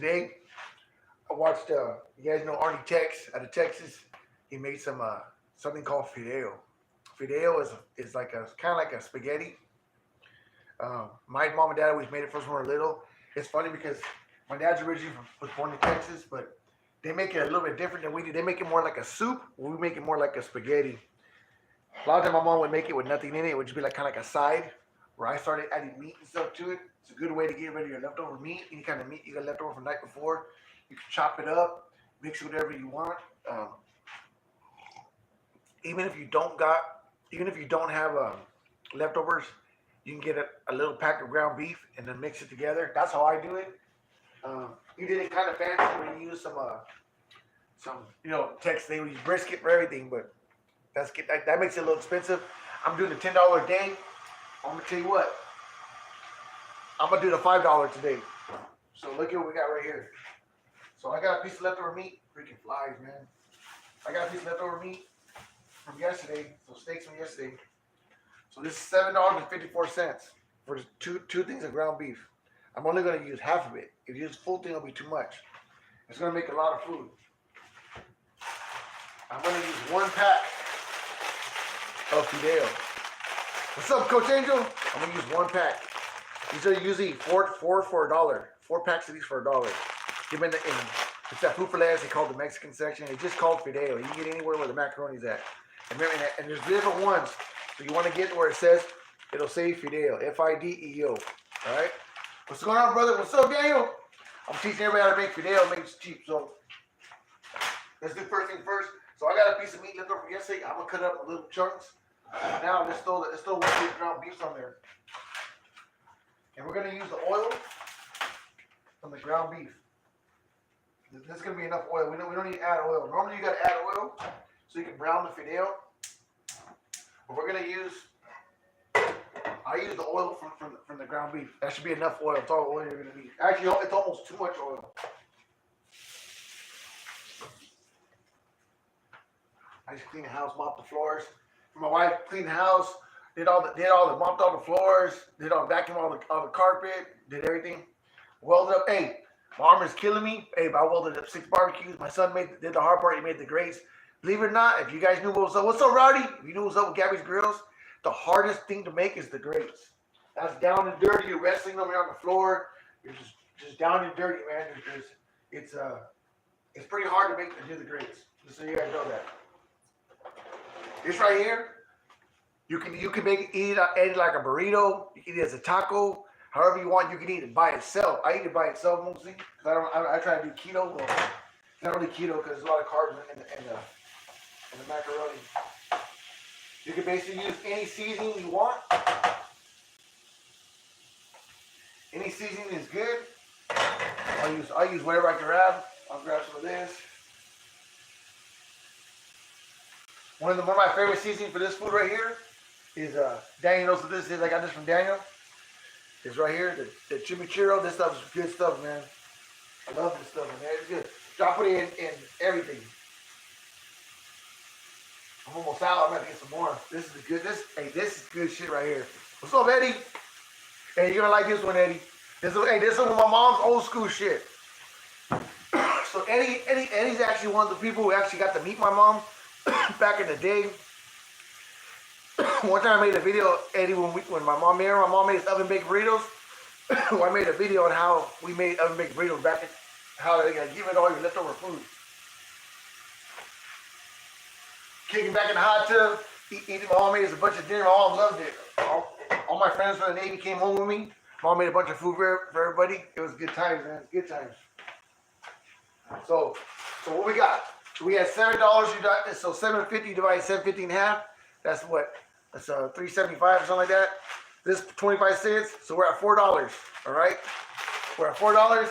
today I watched. You guys know Arnie Tex out of Texas. He made some something called Fideo. Fideo is like a kind of like a spaghetti. My mom and dad always made it for us when we were little. It's funny because my dad's originally was born in Texas, but they make it a little bit different than we do. They make it more like a soup. We make it more like a spaghetti. A lot of time my mom would make it with nothing in it. It would just be like kind of like a side. Where I started adding meat and stuff to it. It's a good way to get rid of your leftover meat. Any kind of meat you got left over from the night before. You can chop it up, mix it with whatever you want. Um, even if you don't got, even if you don't have leftovers, you can get a little pack of ground beef and then mix it together. That's how I do it. You did it kind of fancy when you use some Texas they use brisket for everything, but that makes it a little expensive. I'm doing the $10 a day. I'm gonna tell you what. I'm gonna do the $5 today. So look at what we got right here. So I got a piece of leftover meat. Freaking flies, man. I got a piece of leftover meat from yesterday. So steaks from yesterday. So this is $7.54 for just two things of ground beef. I'm only gonna use half of it. If you use the full thing, it'll be too much. It's gonna make a lot of food. I'm gonna use 1 pack of Fideo. What's up, Coach Angel? I'm gonna use 1 pack. These are usually four for $1. 4 packs of these for $1. Give them it's that food for less. They call it the Mexican section. It's just called Fideo. You can get anywhere where the macaroni's at. And there's different ones. So you want to get where it says, it'll say Fideo. Fideo. All right. What's going on, brother? What's up, Daniel? I'm teaching everybody how to make Fideo. Make it cheap. So let's do first thing first. So I got a piece of meat left over from yesterday. I'm gonna cut it up in little chunks. Now let's throw 1 ground beef on there. And we're gonna use the oil from the ground beef. This is gonna be enough oil. We don't need to add oil. Normally you gotta add oil so you can brown the Fideo. But we're gonna use, I use the oil from the ground beef. That should be enough oil. It's all oil you're gonna need. Actually, it's almost too much oil. I just clean the house, mop the floors. My wife cleaned the house, mopped all the floors, vacuum all the carpet, did everything. Welded up. Hey, my arm is killing me. Hey, but I welded up 6 barbecues. My son did the hard part. He made the grates. Believe it or not, if you guys knew what's up, Rowdy? If you knew what's up with Gabby's Grills, the hardest thing to make is the grates. That's down and dirty. You're wrestling them on the floor. You're just down and dirty, man. It's pretty hard to do the grates. Just so you guys know that. This right here, you can eat it like a burrito. You can eat it as a taco. However you want, you can eat it by itself. I eat it by itself mostly because I try to do keto. Well, not really keto because there's a lot of carbs in the macaroni. You can basically use any seasoning you want. Any seasoning is good. I'll use whatever I can grab. I'll grab some of this. One of my favorite seasonings for this food right here is Daniel knows what this is. I got this from Daniel. It's right here, the chimichurro. This stuff is good stuff, man. I love this stuff, man. It's good. Drop it in everything. I'm almost out. I'm gonna get some more. This is good shit right here. What's up, Eddie? Hey, you're gonna like this one, Eddie. This is one of my mom's old school shit. So Eddie's actually one of the people who actually got to meet my mom back in the day. One time I made a video, Eddie, when my mom made oven baked burritos. I made a video on how we made oven baked burritos back in, how they gotta give it all your leftover food. Kicking back in the hot tub, eating. My mom made us a bunch of dinner. My mom loved it. All my friends from the Navy came home with me. Mom made a bunch of food for everybody. It was good times, man. Good times. So what we got? We had $7. So $7.50 divided 7.50 in half. That's what? That's $3.75 or something like that. This 25 cents. So we're at $4. All right. We're at $4.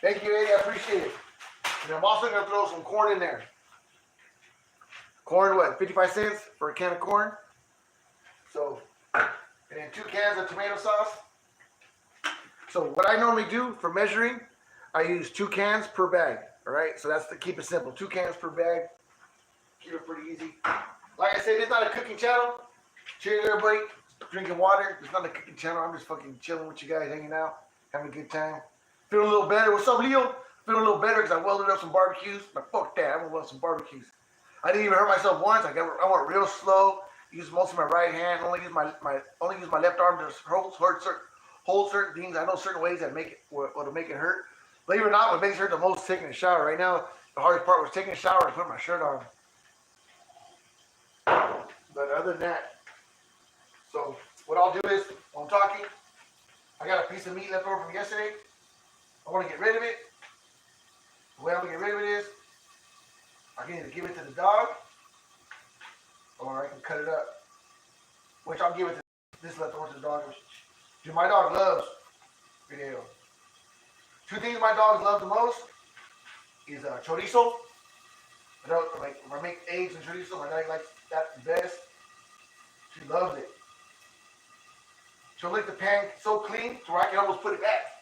Thank you, Eddie. I appreciate it. And I'm also gonna throw some corn in there. Corn, what? 55 cents for a can of corn. So, and then 2 cans of tomato sauce. So what I normally do for measuring, I use 2 cans per bag. All right, so that's to keep it simple. 2 cans per bag. Keep it pretty easy. Like I said, it's not a cooking channel. Cheers, everybody. Drinking water. It's not a cooking channel. I'm just fucking chilling with you guys, hanging out, having a good time. Feeling a little better. What's up, Leo? Feeling a little better because I welded up some barbecues. Like, fuck that. I'm going to weld some barbecues. I didn't even hurt myself once. I went real slow. Use most of my right hand. Only use my left arm to hold certain things. I know certain ways that make it will make it hurt. Believe it or not, what makes it hurt the most is taking a shower. Right now, the hardest part was taking a shower and putting my shirt on. But other than that, so what I'll do is, while I'm talking, I got a piece of meat left over from yesterday. I want to get rid of it. The way I'm going to get rid of it is, I can either give it to the dog, or I can cut it up. Which I'll give it to this leftover to the dog. Dude, my dog loves Fideo. Two things my dogs love the most is chorizo. Like if I make eggs and chorizo, my dog likes that the best. She loves it. She'll lick the pan so clean to where I can almost put it back.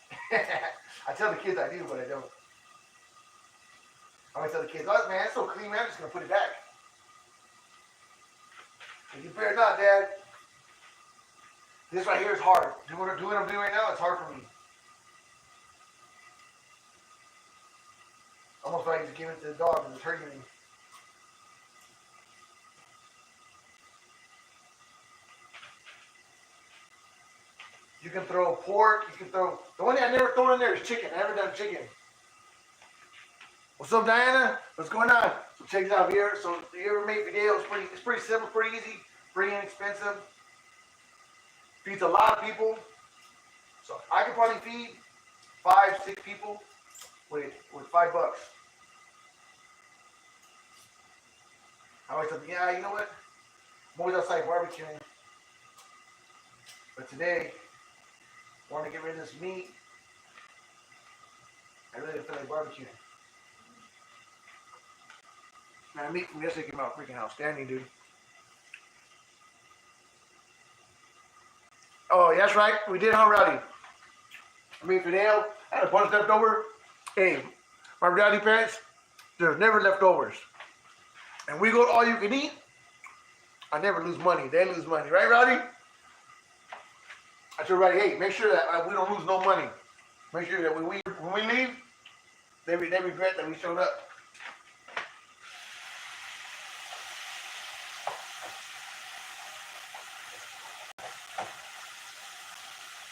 I tell the kids I do, but I don't. I always tell the kids, oh man, it's so clean, man, I'm just gonna put it back. You better not, Dad. This right here is hard. Doing what I'm doing right now, it's hard for me. Almost like just giving it to the dog and it's hurting me. You can throw pork, you can throw, the one thing I never thrown in there is chicken. I never done chicken. What's up, Diana? What's going on? So check this out here. So if you ever make Fideo, it's pretty simple, pretty easy, pretty inexpensive. Feeds a lot of people. So I could probably feed 5, 6 people with $5. I always tell them, yeah, you know what? I'm always outside barbecuing. But today, I want to get rid of this meat. I really feel like barbecuing. Man, meat from yesterday came out freaking outstanding, dude. Oh, that's right. We did, huh, Rowdy? I mean, Fideo, I had a bunch left over. Hey, my Rowdy parents, there's never leftovers. And we go to all you can eat. I never lose money. They lose money. Right, Rowdy? I told Rowdy, hey, make sure that we don't lose no money. Make sure that when we leave, they regret that we showed up.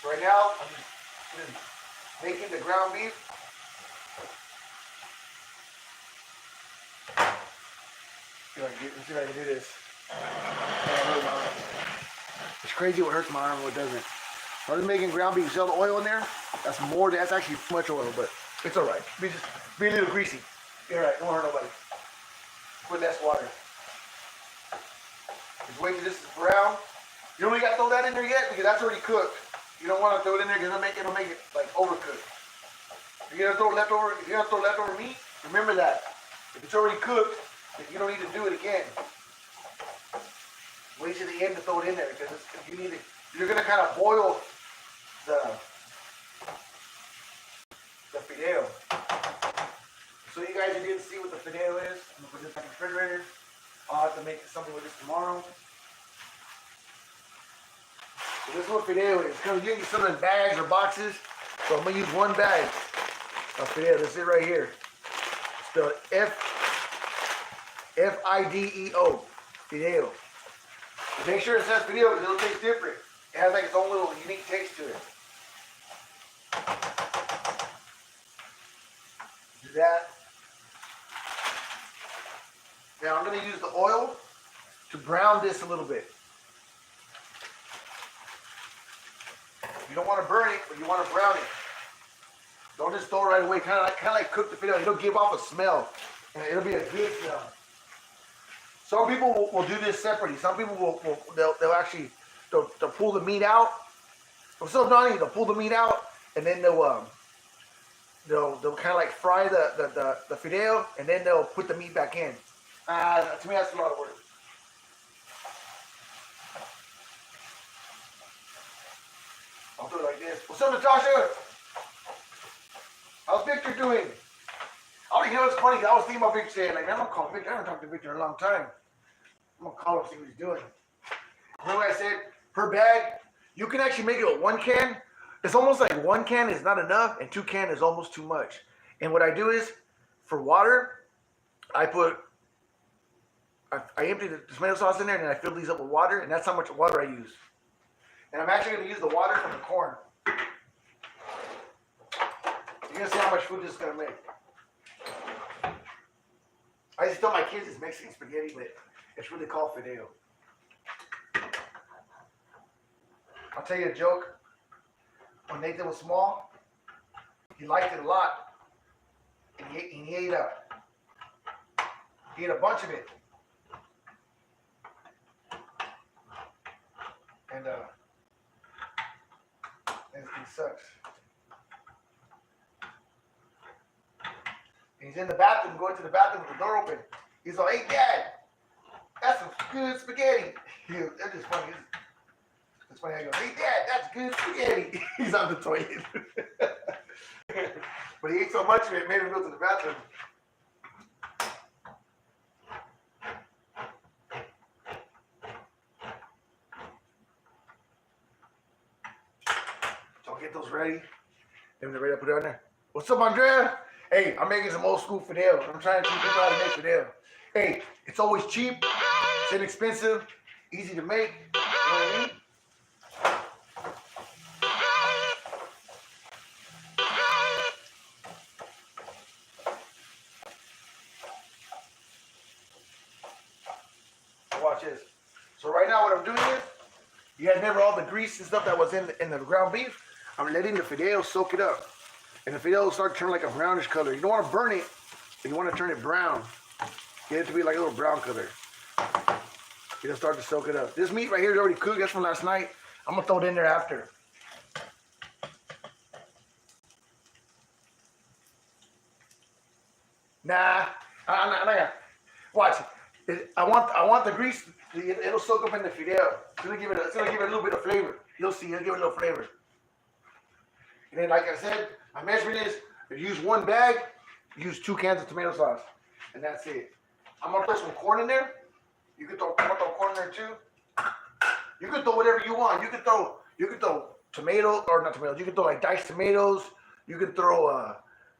Right now, I'm just making the ground beef. Let's see if I can do this. It's crazy what hurts my arm and what doesn't. I was making ground beef, sell the oil in there. That's actually too much oil, but it's all right. Be a little greasy. Be all right, don't hurt nobody. Put less water. Just wait till this is brown. You don't really got to throw that in there yet because that's already cooked. You don't want to throw it in there because it'll make it like overcooked. If you're gonna throw leftover meat, remember that. If it's already cooked, you don't need to do it again. Wait till the end to throw it in there because you're gonna kind of boil the Fideo. So you guys didn't see what the Fideo is. I'm gonna put this in the refrigerator. I'll have to make something with this tomorrow. So this is what Fideo is. It's gonna give you some in bags or boxes. So I'm gonna use one bag of Fideo. This is it right here. Spelled F-I-D-E-O. Fideo. Make sure it says Fideo because it'll taste different. It has like its own little unique taste to it. Do that. Now I'm going to use the oil to brown this a little bit. You don't want to burn it, but you want to brown it. Don't just throw it right away. Kind of like cook the Fideo. It'll give off a smell, and it'll be a good smell. Some people will do this separately. Some people they'll actually pull the meat out. What's up, Donnie? They'll pull the meat out, and then they'll kind of like fry the Fideo, and then they'll put the meat back in. To me, that's a lot of work. I'll do it like this. What's up, Natasha? How's Victor doing? You know, it's funny. I was thinking about Victor today. Like, man, I'm gonna call Victor. I haven't talked to Victor in a long time. I'm gonna call him, see what he's doing. Remember I said per bag, you can actually make it with 1 can. it's almost like one can is not enough and two can is almost too much. And what I do is, for water, I empty the tomato sauce in there and then I fill these up with water, and that's how much water I use. And I'm actually going to use the water from the corn. You're going to see how much food this is going to make. I used to tell my kids it's Mexican spaghetti, but it's really called Fideo. I'll tell you a joke. When Nathan was small, he liked it a lot. And he ate a bunch of it. And it sucks. And he's in the bathroom, going to the bathroom with the door open. He's like, "Hey, Dad, that's some good spaghetti." That's just funny. It's funny. I go, "Hey, Dad, that's good spaghetti." He's on the toilet. But he ate so much of it, it made him go to the bathroom. So I'll get those ready. Then they're ready to put it on there. What's up, Andrea? Hey, I'm making some old school Fideo. I'm trying to teach people how to make Fideo. Hey, it's always cheap, it's inexpensive, easy to make. You know what I mean? Watch this. So right now what I'm doing is, you guys remember all the grease and stuff that was in the ground beef? I'm letting the Fideo soak it up. And the Fideo will start to turn like a brownish color. You don't want to burn it, but you want to turn it brown. Get it to be like a little brown color. It'll start to soak it up. This meat right here is already cooked. That's from last night. I'm going to throw it in there after. Nah. Watch. I want the grease. It'll soak up in the Fideo. It's gonna give it a little bit of flavor. You'll see. It'll give it a little flavor. And then, like I said, my measurement is: if you use one bag, use 2 cans of tomato sauce, and that's it. I'm gonna throw some corn in there. I'm gonna throw corn in there too. You can throw whatever you want. You can throw tomatoes, or not tomatoes. You can throw like diced tomatoes. You can throw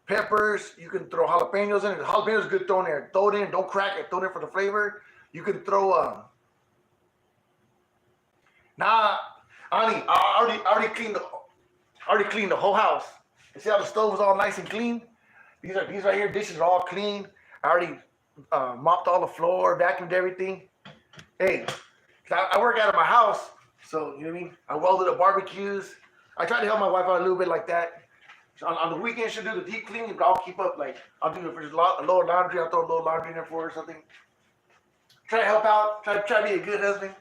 peppers. You can throw jalapenos in it. The jalapenos is good thrown there. Throw it in. Don't crack it. Throw it in for the flavor. You can throw Ani, I already cleaned the whole house. You see how the stove is all nice and clean? These right here dishes are all clean. I already mopped all the floor, vacuumed everything. Hey, I work out of my house, so you know what I mean? I welded up barbecues. I try to help my wife out a little bit like that. So on the weekend, she'll do the deep cleaning, but I'll keep up, like, I'll do it for a load laundry. I'll throw a load laundry in there for her or something. Try to help out. Try to be a good husband.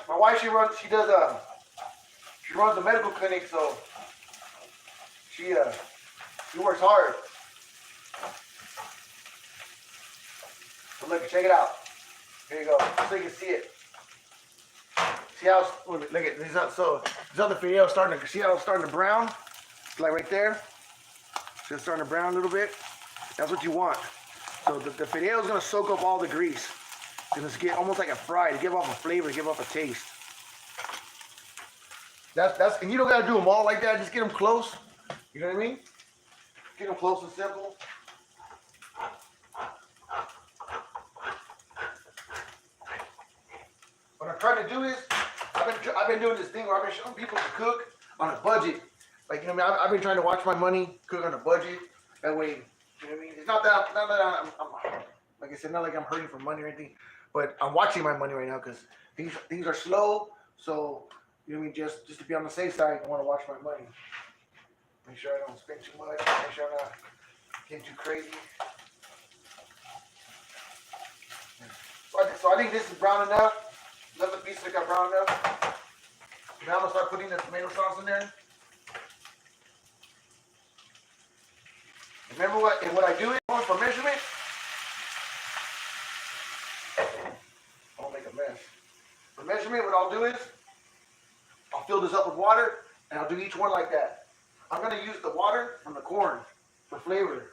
My wife, she runs the medical clinic, so she works hard. So look, check it out. Here you go, so you can see it. See how look at this? So this other Fideo starting to see how it's starting to brown, like right there. See it's starting to brown a little bit. That's what you want. So the Fideo is gonna soak up all the grease. And it's get almost like a fry to give off a flavor, give off a taste. And you don't gotta do them all like that. Just get them close. You know what I mean? Get them close and simple. What I'm trying to do is, I've been doing this thing where I've been showing people to cook on a budget. Like, you know what I mean? I've been trying to watch my money, cook on a budget. That way, you know what I mean? It's not that I'm like I said, not like I'm hurting for money or anything, but I'm watching my money right now because things are slow. So, you know what I mean? Just to be on the safe side, I want to watch my money. Make sure I don't spend too much. Make sure I'm not getting too crazy. So I think this is brown enough. Let the pieces got brown enough. Now I'm gonna start putting the tomato sauce in there. Remember what I do is for measurement. I'll make a mess. For measurement, what I'll do is I'll fill this up with water and I'll do each one like that. I'm gonna use the water from the corn for flavor.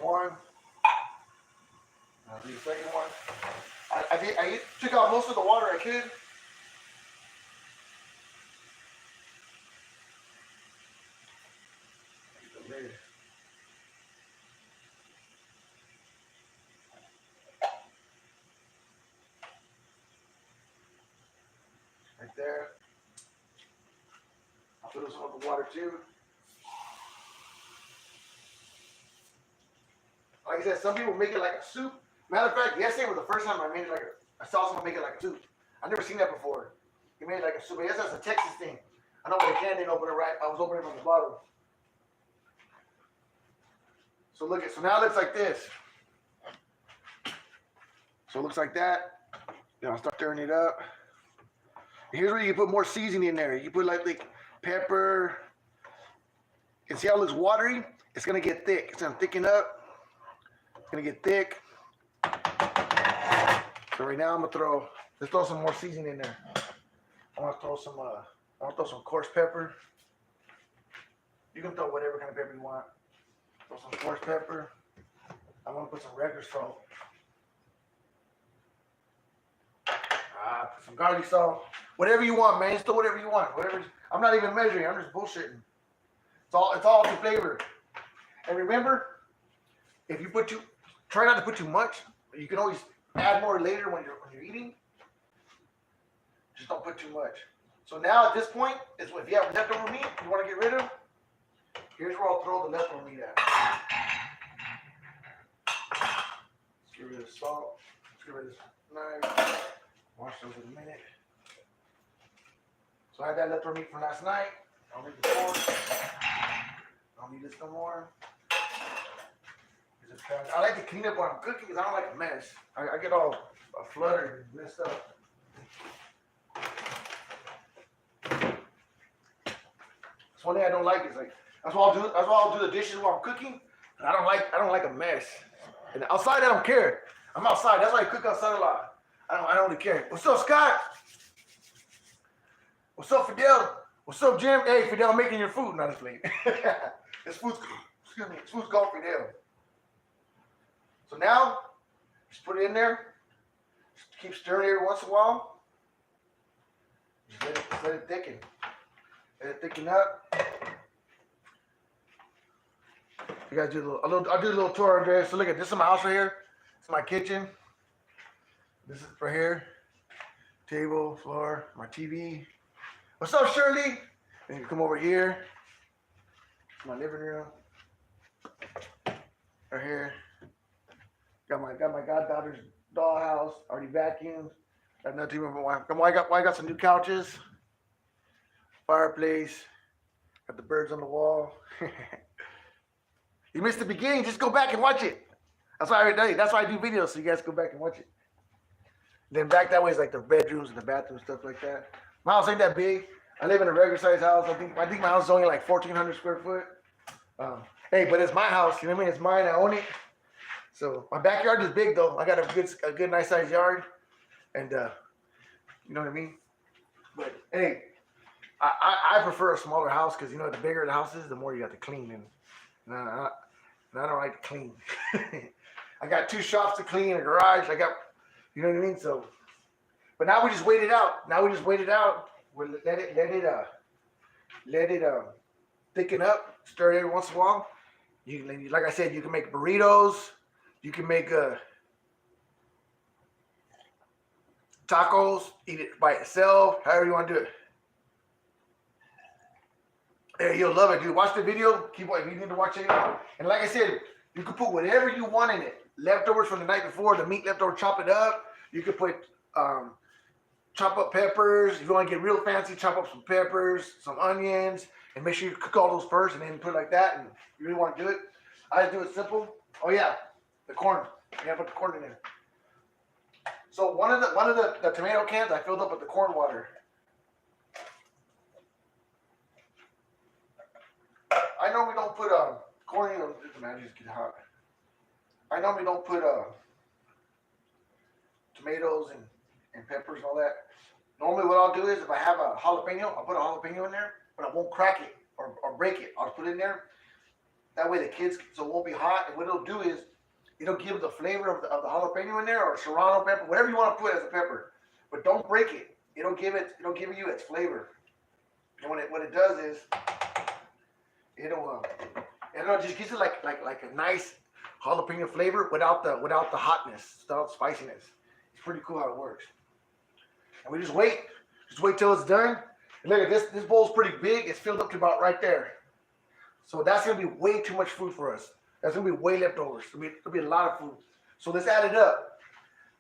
one. I'll do the second one. I took out most of the water I could. Get the lid. Right there. I'll put some of the water too. Like I said, some people make it like a soup. Matter of fact, yesterday was the first time I made it like I saw someone make it like a soup. I've never seen that before. He made it like a soup. I guess that's a Texas thing. I know when the can didn't open it right. I was opening it from the bottom. So look at, so now it looks like this. So it looks like that. Then I'll start stirring it up. Here's where you can put more seasoning in there. You put like pepper. And see how it looks watery? It's gonna get thick. It's gonna thicken up. It's gonna get thick. So right now let's throw some more seasoning in there. I want to throw some coarse pepper. You can throw whatever kind of pepper you want. Throw some coarse pepper. I want to put some regular salt. Put some garlic salt. Whatever you want, man. Just throw whatever you want. Whatever. I'm not even measuring. I'm just bullshitting. It's all to flavor. And remember, if you try not to put too much. You can always add more later when you're eating. Just don't put too much. So now at this point, is if you have leftover meat you want to get rid of, here's where I'll throw the leftover meat at. Let's get rid of the salt. Let's get rid of this knife. Wash those in a minute. So I had that leftover meat from last night. I'll need the fork. I don't need this no more. I like to clean up when I'm cooking because I don't like a mess. I get all fluttered and messed up. That's one thing I don't like is like that's why I'll do the dishes while I'm cooking. I don't like a mess. And outside I don't care. I'm outside. That's why I cook outside a lot. I don't really care. What's up, Scott? What's up, Fidel? What's up, Jim? Hey, Fidel, I'm making your food. Not this late. This food's called Fidel. So now, just put it in there. Just keep stirring it every once in a while. Just let it thicken. Let it thicken up. You guys I'll do a little tour, Andrea. So look at this is my house right here. This is my kitchen. This is right here. Table, floor, my TV. What's up, Shirley? Then you come over here. It's my living room. Right here. Got my goddaughter's dollhouse. Already vacuumed. Got nothing with my wife. I got some new couches. Fireplace. Got the birds on the wall. You missed the beginning. Just go back and watch it. That's why I do videos, so you guys go back and watch it. Then back that way is like the bedrooms and the bathrooms, stuff like that. My house ain't that big. I live in a regular size house. I think my house is only like 1,400 square foot. Hey, but it's my house. You know what I mean? It's mine. I own it. So my backyard is big though. I got a good nice size yard, and you know what I mean. But hey, I prefer a smaller house because you know the bigger the house is, the more you got to clean, and I don't like to clean. I got 2 shops to clean, a garage. I got, you know what I mean. So, but now we just wait it out. We let it thicken up. Stir it every once in a while. Like I said, you can make burritos. You can make tacos, eat it by itself, however you want to do it. Hey, you'll love it, dude. Watch the video. Keep watching. You need to watch it. And like I said, you can put whatever you want in it. Leftovers from the night before, the meat leftover, chop it up. You can put chop up peppers. If you want to get real fancy, chop up some peppers, some onions, and make sure you cook all those first and then put it like that. And if you really want to do it, I just do it simple. Oh yeah. The corn. You gotta put the corn in there. So one of the tomato cans I filled up with the corn water. I normally don't put corn in the man just get hot. I normally don't put tomatoes and peppers and all that. Normally what I'll do is if I have a jalapeno, I'll put a jalapeno in there, but I won't crack it or break it. I'll put it in there. That way the kids, so it won't be hot. And what it'll do is, it'll give the flavor of the jalapeno in there, or serrano pepper, whatever you want to put as a pepper. But don't break it. It'll give you its flavor. And what it does is, it'll just gives it like a nice jalapeno flavor without the hotness, without the spiciness. It's pretty cool how it works. And we just wait till it's done. And look at this. This bowl's pretty big. It's filled up to about right there. So that's gonna be way too much food for us. That's gonna be way leftovers. It'll be a lot of food. So let's add it up.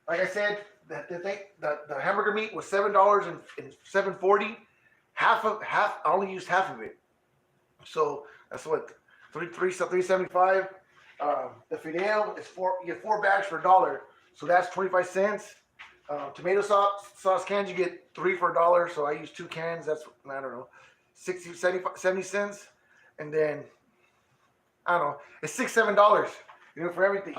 Like I said, the hamburger meat was $7 and $7.40. I only used half of it. So that's what $3.75. The Fideo is you get 4 bags for $1. So that's 25 cents. Tomato sauce cans, you get 3 for $1. So I use 2 cans. That's, I don't know, 70 cents. And then, I don't know, it's $6-7, for everything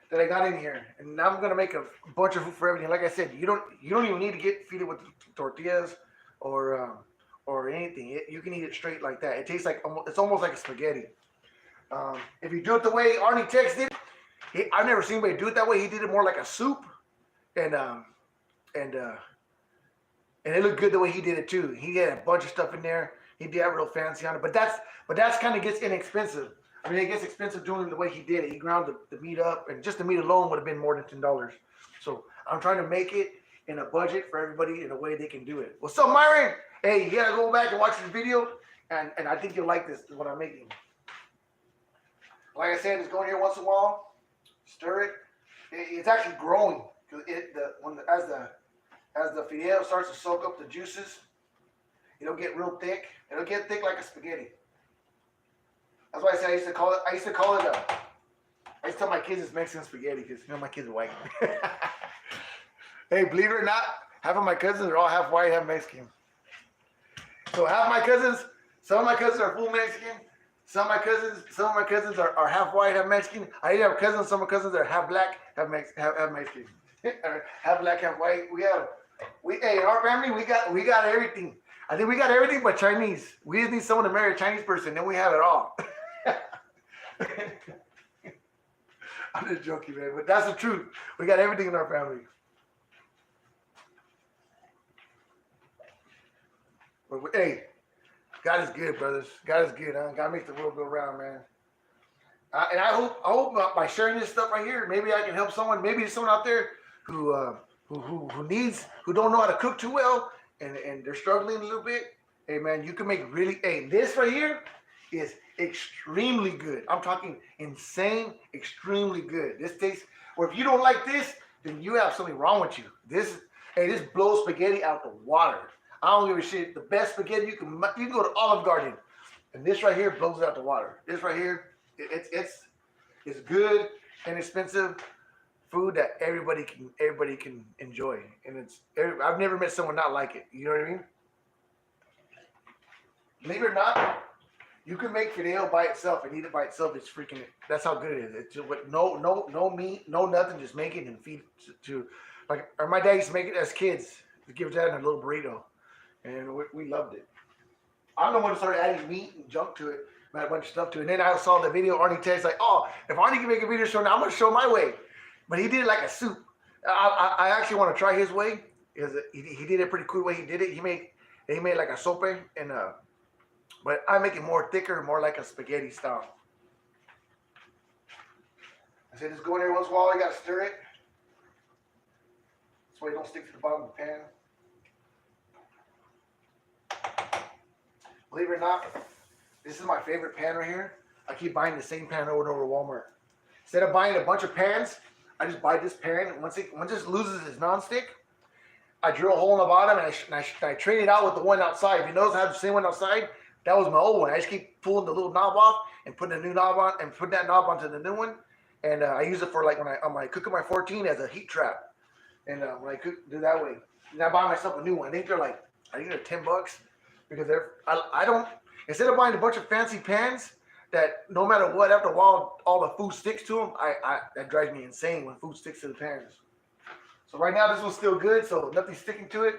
that I got in here. And now I'm gonna make a bunch of food for everything. Like I said, you don't even need to feed it with tortillas or anything. You can eat it straight like that. It tastes like, it's almost like a spaghetti. If you do it the way Arnie Tex did, I've never seen anybody do it that way. He did it more like a soup, and it looked good the way he did it too. He had a bunch of stuff in there. He did that real fancy on it, but that's kind of gets inexpensive. I mean, it gets expensive doing it the way he did it. He ground the meat up, and just the meat alone would have been more than $10. So I'm trying to make it in a budget for everybody in a way they can do it. What's up, Myron? Hey, you gotta go back and watch this video, and I think you'll like this, what I'm making. Like I said, just go in here once in a while, stir it. It's actually growing as the Fideo starts to soak up the juices. It'll get real thick. It'll get thick like a spaghetti. That's why I said I used to call it. I used to tell my kids it's Mexican spaghetti because my kids are white. Hey, believe it or not, half of my cousins are all half white, half Mexican. So half my cousins, some of my cousins are full Mexican. Some of my cousins are half white, half Mexican. I even have cousins. Some of my cousins are half black, half Mexican. Half black, half white. In our family we got everything. I think we got everything but Chinese. We just need someone to marry a Chinese person, then we have it all. I'm just joking, man, but that's the truth. We got everything in our family. But hey, God is good, brothers. God is good, huh? God makes the world go round, man. And I hope by sharing this stuff right here, maybe I can help someone. Maybe there's someone out there who don't know how to cook too well, and they're struggling a little bit. Hey, man, you can make this right here is extremely good. I'm talking insane, extremely good. This tastes, or if you don't like this, then you have something wrong with you. This blows spaghetti out the water. I don't give a shit. The best spaghetti you can go to Olive Garden, and this right here blows it out the water. This right here, it's good, inexpensive food that everybody can enjoy, and I've never met someone not like it. You know what I mean? Believe it or not, you can make Fideo by itself and eat it by itself. It's freaking. That's how good it is. It's just with no meat, no nothing. Just make it and feed it to like. Or my dad used to make it as kids. To give that in a little burrito, and we loved it. I'm the one who started adding meat and junk to it, add a bunch of stuff to it. And then I saw the video Arnie Tex like, oh, if Arnie can make a video showing, I'm gonna show my way. But he did it like a soup. I actually want to try his way. He did it pretty cool way he did it. He made like a sope, and but I make it more thicker, more like a spaghetti style. I said just go in there once in a while. You gotta stir it. That's why it don't stick to the bottom of the pan. Believe it or not, this is my favorite pan right here. I keep buying the same pan over and over at Walmart. Instead of buying a bunch of pans, I just buy this pan. Once it loses its nonstick, I drill a hole in the bottom and I train it out with the one outside. If you notice I have the same one outside, that was my old one. I just keep pulling the little knob off and putting a new knob on and putting that knob onto the new one. And I use it for like when I'm cooking my 14 as a heat trap. And when I do that way, and I buy myself a new one. I think they're $10 because I don't, instead of buying a bunch of fancy pans that no matter what, after a while all the food sticks to them. That drives me insane when food sticks to the pans. So right now this one's still good, so nothing's sticking to it,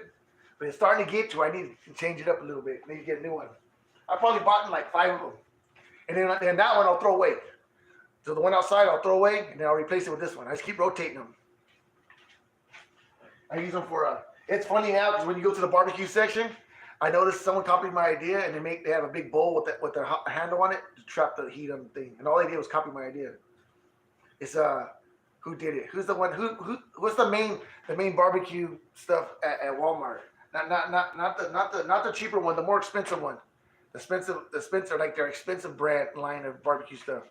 but it's starting to get to where I need to change it up a little bit. Maybe get a new one. I probably bought like 5 of them, And then that one I'll throw away. So the one outside I'll throw away, and then I'll replace it with this one. I just keep rotating them. I use them for it's funny now because when you go to the barbecue section, I noticed someone copied my idea, and they have a big bowl with the handle on it to trap the heat on the thing. And all they did was copy my idea. It's who did it? Who's the one? What's the main barbecue stuff at Walmart? Not the cheaper one, the more expensive one. The Spencer, like their expensive brand line of barbecue stuff.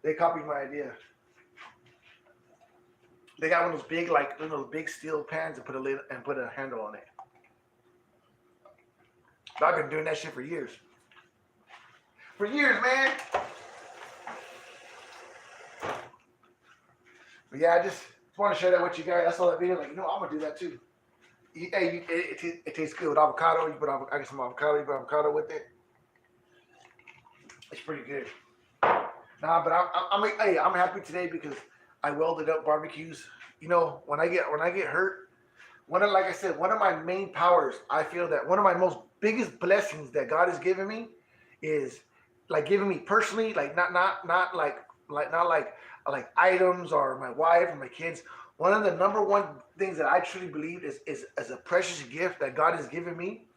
They copied my idea. They got one of those big steel pans and put a lid and put a handle on it. But I've been doing that shit for years. For years, man. But yeah, I just want to share that with you guys. I saw that video, like, I'm gonna do that too. It tastes good with avocado. I get some avocado. You put avocado with it. It's pretty good. Nah, but I'm happy today because I welded up barbecues. When I get hurt, like I said, one of my main powers, I feel that one of my most biggest blessings that God has given me is like giving me personally, like not like items or my wife or my kids. One of the number one things that I truly believe is a precious gift that God has given me,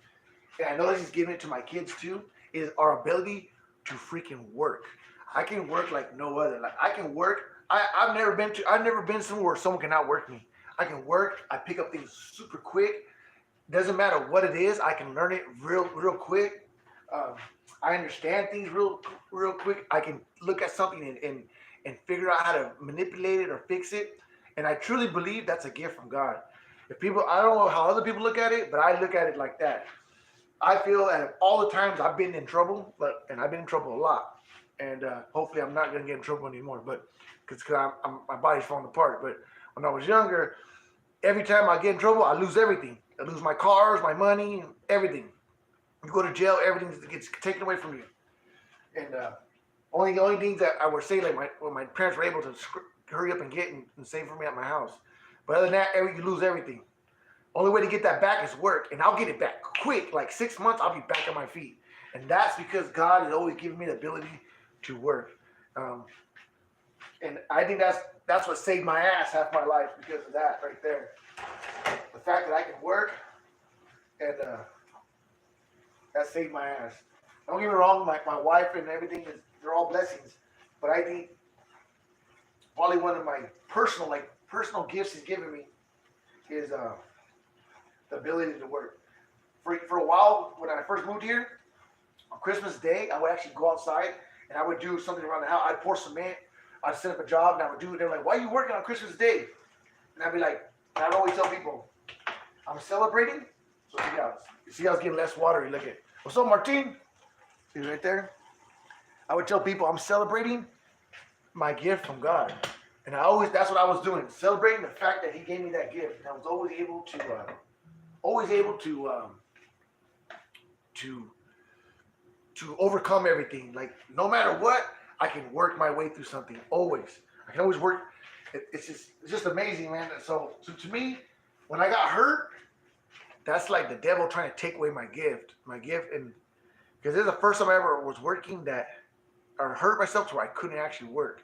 and I know that He's giving it to my kids too, is our ability to freaking work. I can work like no other. Like I can work. I've never been somewhere where someone can outwork me. I can work. I pick up things super quick. Doesn't matter what it is. I can learn it real quick. I understand things real quick. I can look at something and figure out how to manipulate it or fix it. And I truly believe that's a gift from God. I don't know how other people look at it, but I look at it like that. I feel that all the times I've been in trouble, and I've been in trouble a lot. And hopefully I'm not going to get in trouble anymore, but because my body's falling apart. But when I was younger, every time I get in trouble, I lose everything. I lose my cars, my money, everything. You go to jail, everything gets taken away from you. And the only things that I would say, like my parents were able to hurry up and get and save for me at my house. But other than that, you lose everything. Only way to get that back is work, and I'll get it back quick. Like 6 months, I'll be back on my feet. And that's because God has always given me the ability to work. And I think that's what saved my ass half my life, because of that right there. The fact that I can work, and that saved my ass. Don't get me wrong, my wife and everything, they're all blessings. But I think probably one of my personal gifts He's given me is the ability to work. For a while, when I first moved here, on Christmas Day, I would actually go outside and I would do something around the house. I'd pour cement, I'd set up a job, and I would do it. They're like, "Why are you working on Christmas Day?" And I'd be like, and I'd always tell people, I'm celebrating. So see how it's getting less water. You look at, what's up, Martin? See right there? I would tell people I'm celebrating my gift from God. And that's what I was doing, celebrating the fact that He gave me that gift. And I was always able to overcome everything. Like, no matter what, I can work my way through something. Always. I can always work. It's just amazing, man. So to me, when I got hurt, that's like the devil trying to take away my gift. And because this is the first time I ever was working or hurt myself to where I couldn't actually work.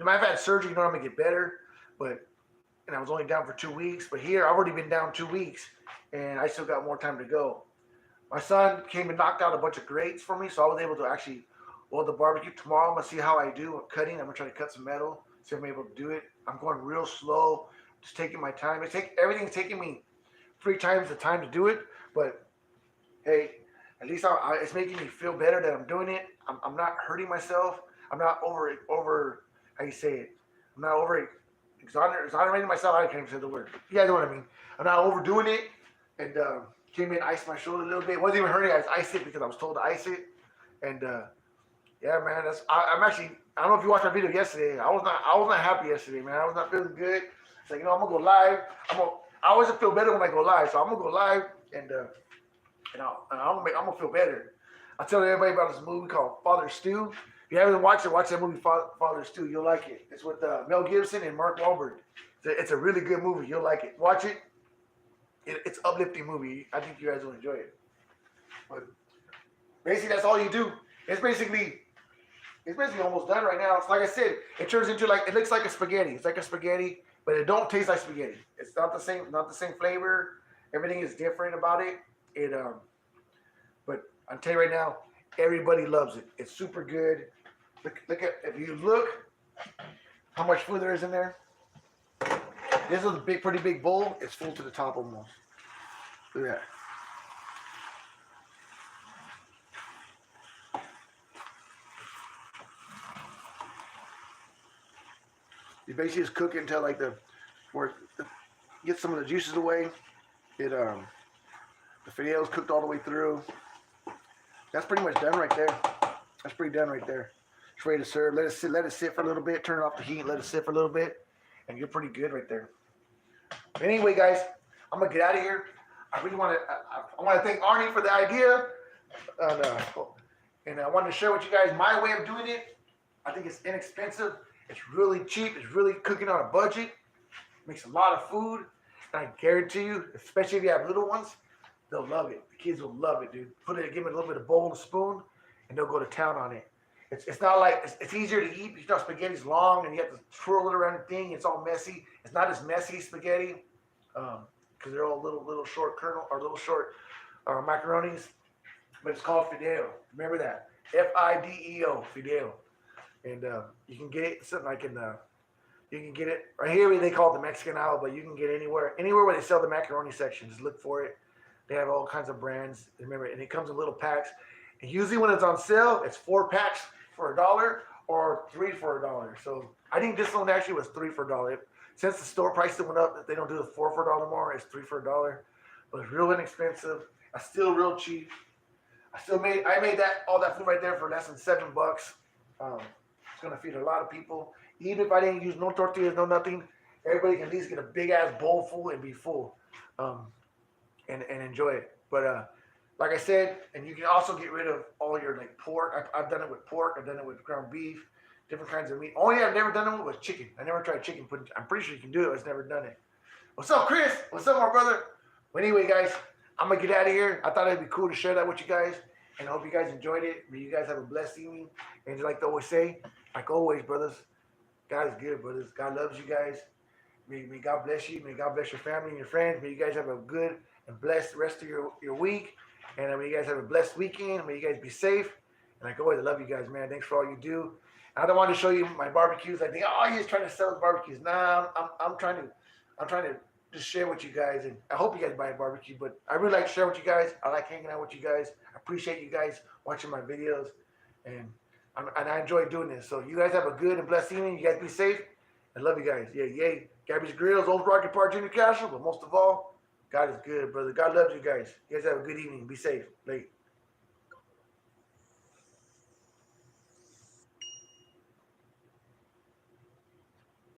I've had surgery, I'm going to get better, and I was only down for 2 weeks. But here, I've already been down 2 weeks, and I still got more time to go. My son came and knocked out a bunch of grates for me, so I was able to actually weld the barbecue. Tomorrow, I'm going to see how I do with cutting. I'm going to try to cut some metal, see if I'm able to do it. I'm going real slow, just taking my time. Everything's taking me 3 times the time to do it, but hey, at least it's making me feel better that I'm doing it. I'm not hurting myself. I'm not over how you say it? I'm not exonerating myself. I can't even say the word. You guys know what I mean. I'm not overdoing it. And came in, iced my shoulder a little bit. It wasn't even hurting. I just iced it because I was told to ice it. And yeah, man. I'm actually. I don't know if you watched my video yesterday. I was not happy yesterday, man. I was not feeling good. It's like, I'm gonna go live. I always feel better when I go live, so I'm gonna go live and I'm gonna feel better. I tell everybody about this movie called Father Stew. If you haven't watched it, watch that movie, Father Stew. You'll like it. It's with Mel Gibson and Mark Wahlberg. It's a really good movie. You'll like it. Watch it. It's an uplifting movie. I think you guys will enjoy it. But basically, that's all you do. It's basically It's basically almost done right now. It's like I said, it turns into like it looks like a spaghetti. It's like a spaghetti, but it don't taste like spaghetti. It's not the same flavor. Everything is different about it. But I'll tell you right now, everybody loves it. It's super good. Look at if you look how much food there is in there. This is a pretty big bowl. It's full to the top almost. Look at that. You basically just cook it until like get some of the juices away. The fideo's cooked all the way through. That's pretty much done right there. That's pretty done right there. It's ready to serve. Let it sit for a little bit. Turn it off the heat. Let it sit for a little bit, and you're pretty good right there. But anyway, guys, I'm gonna get out of here. I really want to. I want to thank Arnie for the idea, and I wanted to share with you guys my way of doing it. I think it's inexpensive. It's really cheap. It's really cooking on a budget. Makes a lot of food. And I guarantee you, especially if you have little ones, they'll love it. The kids will love it, dude. Give them a little bit of bowl and a spoon, and they'll go to town on it. It's not like it's easier to eat. You know, spaghetti's long, and you have to twirl it around the thing. It's all messy. It's not as messy as spaghetti, because they're all little short kernel or little short macaronis. But it's called Fideo. Remember that. Fideo, Fideo. And you can get it something like you can get it right here. They call it the Mexican aisle, but you can get anywhere where they sell the macaroni section. Just look for it. They have all kinds of brands. Remember, and it comes in little packs. And usually when it's on sale, it's 4 packs for $1 or 3 for $1. So I think this one actually was 3 for $1. Since the store prices went up, they don't do the 4 for $1 more. It's 3 for $1. But it's real inexpensive. It's still real cheap. I made all that food right there for less than $7. It's gonna feed a lot of people. Even if I didn't use no tortillas, no nothing, everybody can at least get a big ass bowl full and be full, and enjoy it. But like I said, and you can also get rid of all your like pork. I've done it with pork. I've done it with ground beef, different kinds of meat. Only I've never done it with chicken. I never tried chicken. I'm pretty sure you can do it. I've just never done it. What's up, Chris? What's up, my brother? Well, anyway, guys, I'm gonna get out of here. I thought it'd be cool to share that with you guys, and I hope you guys enjoyed it. May you guys have a blessed evening. And just like they always say, like always, brothers, God is good, brothers. God loves you guys. May God bless you. May God bless your family and your friends. May you guys have a good and blessed rest of your week. And may you guys have a blessed weekend. May you guys be safe. And like always, I love you guys, man. Thanks for all you do. And I don't want to show you my barbecues. I think, oh, he's trying to sell his barbecues. Nah, I'm trying to just share with you guys. And I hope you guys buy a barbecue. But I really like to share with you guys. I like hanging out with you guys. I appreciate you guys watching my videos. And I enjoy doing this. So you guys have a good and blessed evening. You guys be safe. I love you guys. Yeah, yay. Gabby's Grills, Old Rocket Park Junior Castle. But most of all, God is good, brother. God loves you guys. You guys have a good evening. Be safe. Late.